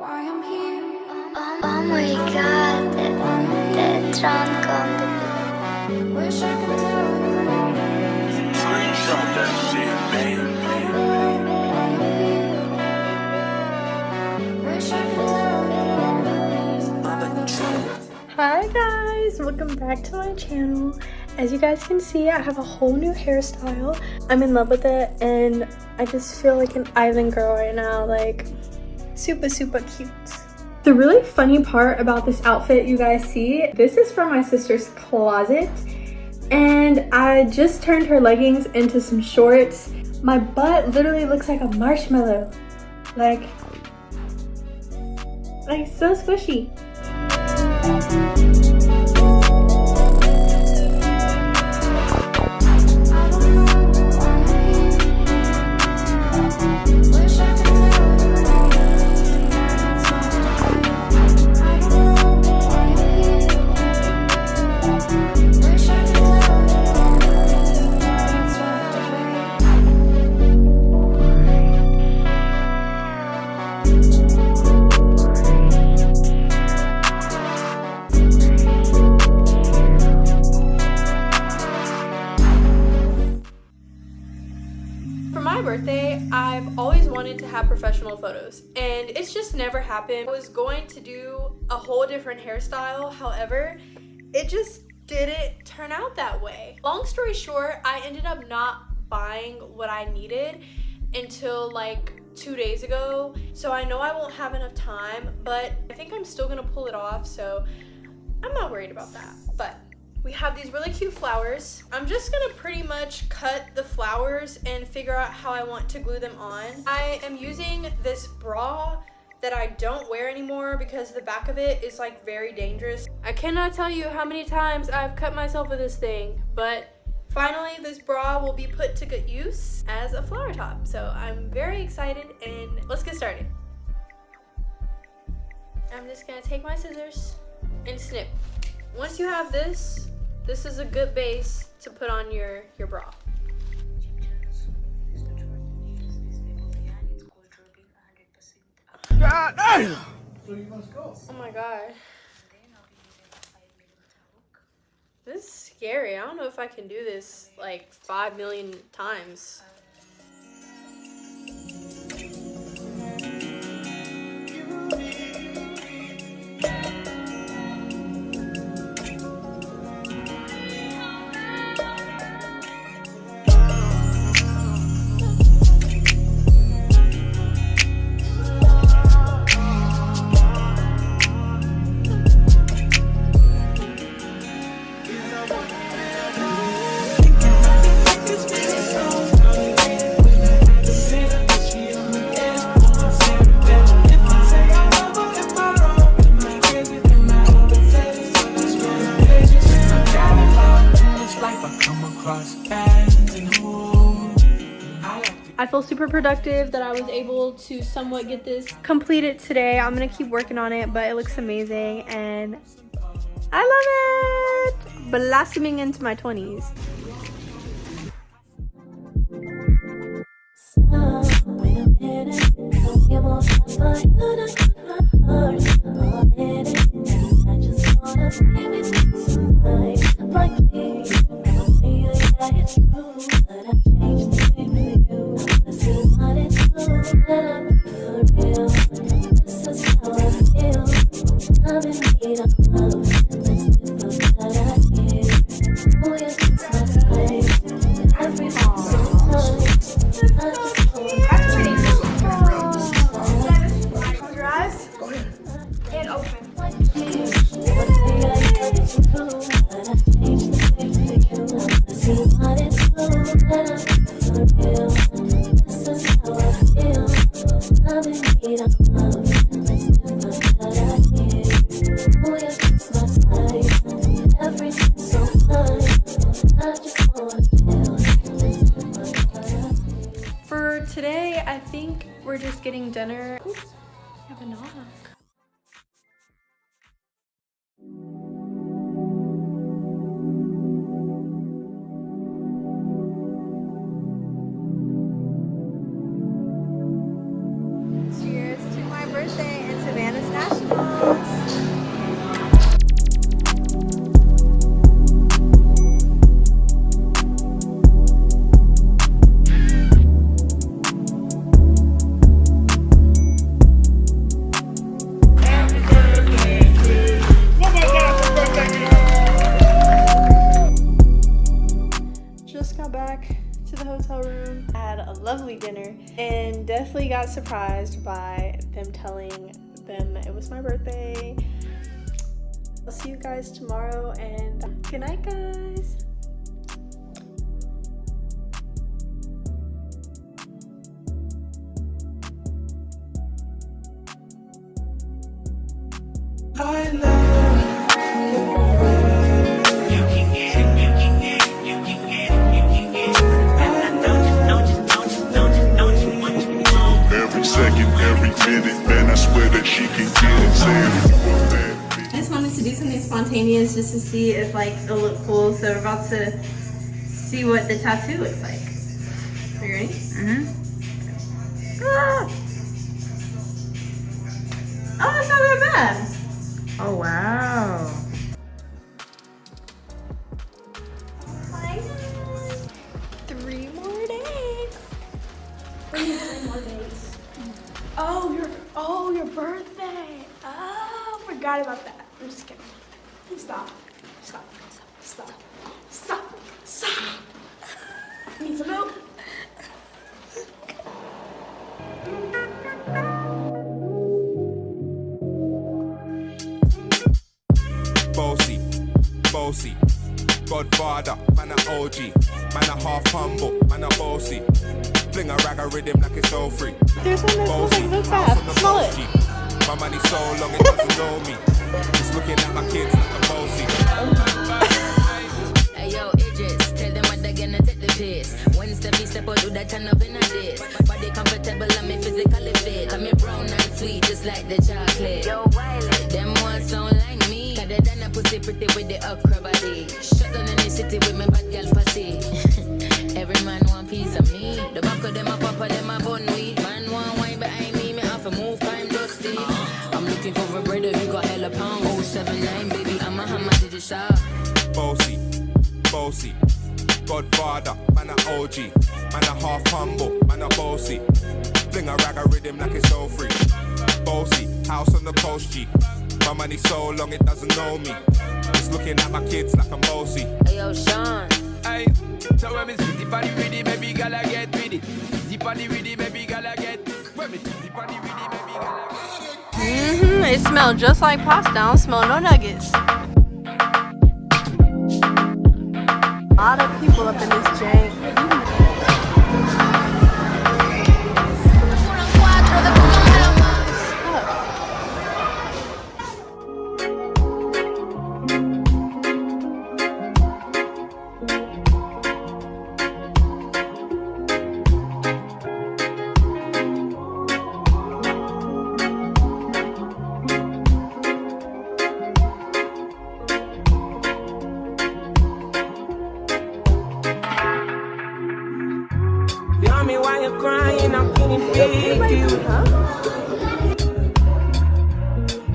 why I'm here. Oh my god, the trunk on the Wish I could tell you all this. Screenshot that shit, man. I don't know why I'm here. Wish I could tell you all this. Hi guys, welcome back to my channel. As you guys can see, I have a whole new hairstyle. I'm in love with it and I just feel like an island girl right now, like super cute. The really funny part about this outfit you guys see, this is from my sister's closet and I just turned her leggings into some shorts. My butt literally looks like a marshmallow, like so squishy. Birthday, I've always wanted to have professional photos and it's just never happened. I was going to do a whole different hairstyle, however, it just didn't turn out that way. Long story short, I ended up not buying what I needed until like 2 days ago, so I know I won't have enough time, but I think I'm still gonna pull it off, so I'm not worried about that. But we have these really cute flowers. I'm just gonna pretty much cut the flowers and figure out how I want to glue them on. I am using this bra that I don't wear anymore because the back of it is like very dangerous. I cannot tell you how many times I've cut myself with this thing, but finally this bra will be put to good use as a flower top. So I'm very excited and let's get started. I'm just gonna take my scissors and snip. Once you have this is a good base to put on your bra. God damn! Oh my god. This is scary. I don't know if I can do this like 5 million times. I feel super productive that I was able to somewhat get this completed today. I'm gonna keep working on it, but it looks amazing and I love it! Blossoming into my 20s. For today, I think we're just getting dinner. Ooh, I have a knock. Cheers to my birthday and today got surprised by them telling them it was my birthday. I'll see you guys tomorrow, and good night, guys. I love you can get it, you can get it, you can get it, you can get it. Every second, every minute, man, I swear that she can get it. I just wanted to do something spontaneous just to see if like it'll look cool. So we're about to see what the tattoo looks like. Are you ready? Ah! Oh, that's not that bad. Oh wow. 3 more days. 3 more days. Oh, your birthday. Oh, forgot about that. I'm just kidding. Stop. Need some milk? Bossy, Godfather, man a OG, man a half humble, man a bossy. Fling a rag a rhythm like it's all free. There's one that's look house fast. on the Smell post it. G. My money so long it doesn't know me. Just looking at my kids like a bossy. Hey yo, Idris, tell them what they're gonna take the piss. One step out, do that turn up in a this. Body comfortable, I'm physically fit. I'm brown and sweet, just like the chocolate. Yo, Wiley, them ones sound like me. Better than a pussy pretty with the okra body. Shut down in the city with me bad girl pussy. Every man want piece of me. The back of them a papa, them a bun weed. Man want wine behind me have to move time dusty. I'm looking for a brother who got hella pound. 079, baby, I'm a hammer to the shop. Bossy, Godfather, man a OG, man a half humble, man a bossy. Fling a rag a rhythm like it's all free. Bossy, house on the coast G. My money so long it doesn't know me. Just looking at my kids like I'm bossy. Hey yo, Sean. Hey, so when me see the body with it, baby girl I get with it. The body with it, baby girl I get. When me see the body with it, baby girl I get. It smells just like pasta. I don't smell no nuggets. A lot of people up in this jank. Tell me why you're crying, I'm feeling big you.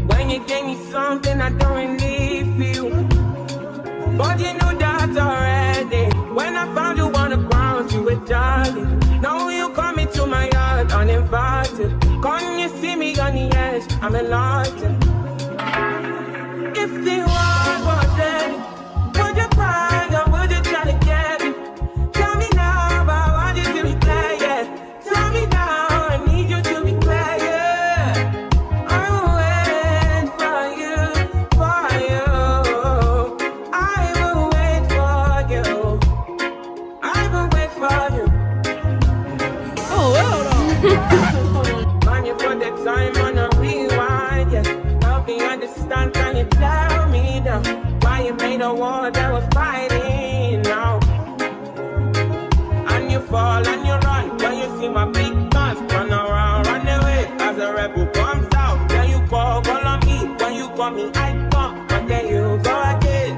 When you gave me something I don't really feel, but you knew that already. When I found you on the ground, you were jogging. Now you come into my yard uninvited. Come you see me on the edge, I'm enlightened. If the world was dead, would you cry or would you try to get it? Tell me now, but I want you to be clear, yeah. Tell me now, I need you to be clear, yeah. I will wait for you, for you. I will wait for you. I will wait for you. Man, you put the time on a rewind, yeah. Help me understand, can you tell me now why you made a war that was fighting now? And you fall and you run when you see my big guns. Run around, run away as a rebel comes out. Then you call on me, when you call me, I come. But then you go again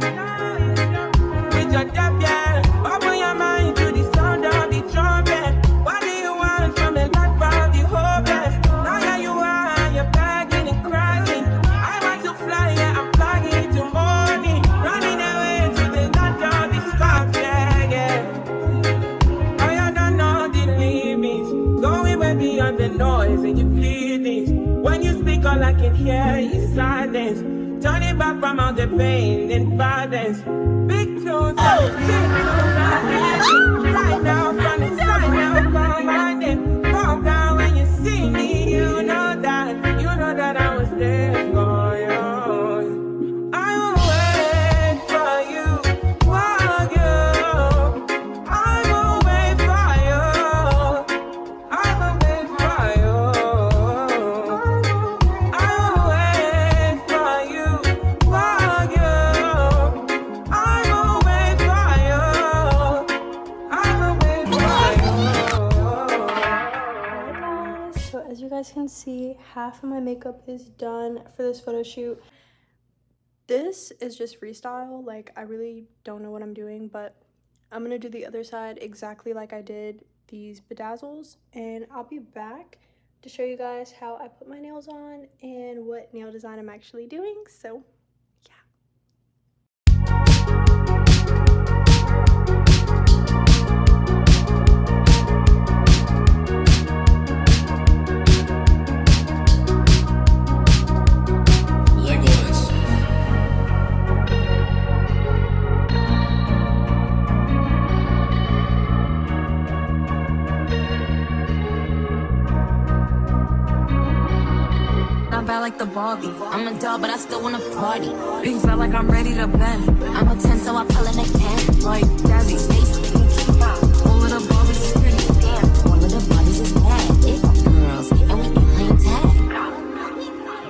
with your deaf, yeah. Open your mind to the sound of the trumpet. What do you want from a life of the hopeless? Now that you are, you're begging and crying. I want to fly, yeah, I'm flying to morning. Running away to the land of the stars, yeah, yeah. I don't know the limits. Going way beyond the noise and you feel this. When you speak, all I can hear is silence. Turning back from all the pain and violence. Big tunes, right now from the side now, come on in. Calm down when you see see, half of my makeup is done for this photo shoot. This is just freestyle, like I really don't know what I'm doing, but I'm gonna do the other side exactly like I did these bedazzles, and I'll be back to show you guys how I put my nails on and what nail design I'm actually doing. So yeah. Bad like the Barbie. I'm a doll, but I still wanna party. Pink felt like I'm ready to bend. I'm a 10, so I pull in a 10. Like Daddy, Stacy, all of the Barbies is pretty. Damn, all of the Barbies is bad. It girls, and we can playing tag.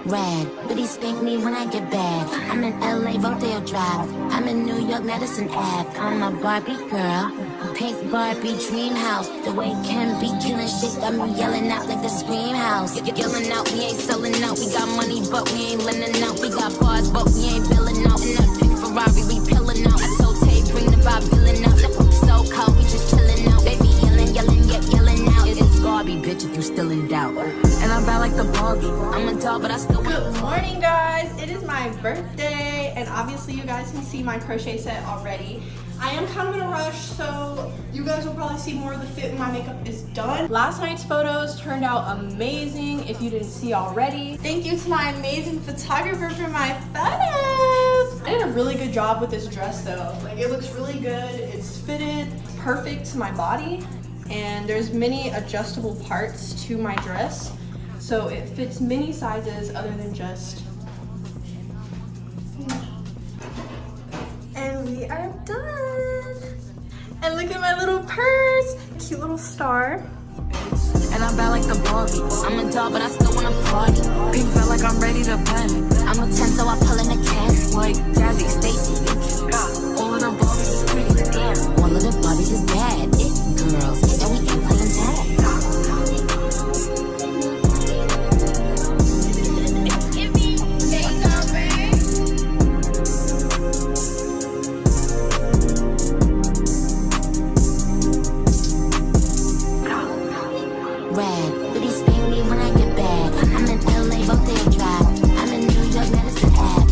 Rad, but he spank me when I get bad. I'm in LA, Rodeo Drive. I'm in New York, Madison Ave. I'm a Barbie girl. Pink Barbie dream house. The way Ken be killing shit got me yelling out like the scream house. Yelling out, we ain't selling out. We got money, but we ain't lending out. We got bars, but we ain't billing out. In that pink Ferrari, we pillin' out. I told Tay, bring the vibe, billing out. SOICAL, we just chillin' out. Baby yelling, yelling, yet yelling out. It's Barbie, bitch, if you still in doubt. And I'm bad like the Barbie. I'm a doll, but I still want. Good morning, guys. It is my birthday, and obviously you guys can see my crochet set already. I am kind of in a rush, so you guys will probably see more of the fit when my makeup is done. Last night's photos turned out amazing if you didn't see already. Thank you to my amazing photographer for my photos. I did a really good job with this dress though. Like, it looks really good. It's fitted perfect to my body, and there's many adjustable parts to my dress, so it fits many sizes other than just. And we are done. And look at my little purse, cute little star. And I'm bad like the Barbie. I'm a doll, but I still wanna party. Pink felt like I'm ready to bend. I'm a 10, so I pull in a 10. Like Daddy, Stacy, all of the Barbies is pretty. Damn, all of the Barbies is bad. It girls, and we can play tag. Rad, but he spank me when I get back. I'm in LA, Rodeo Drive. I'm in New York, Madison Ave.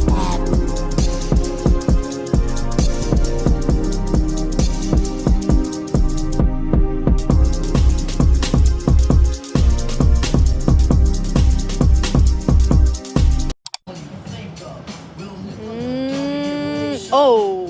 Oh.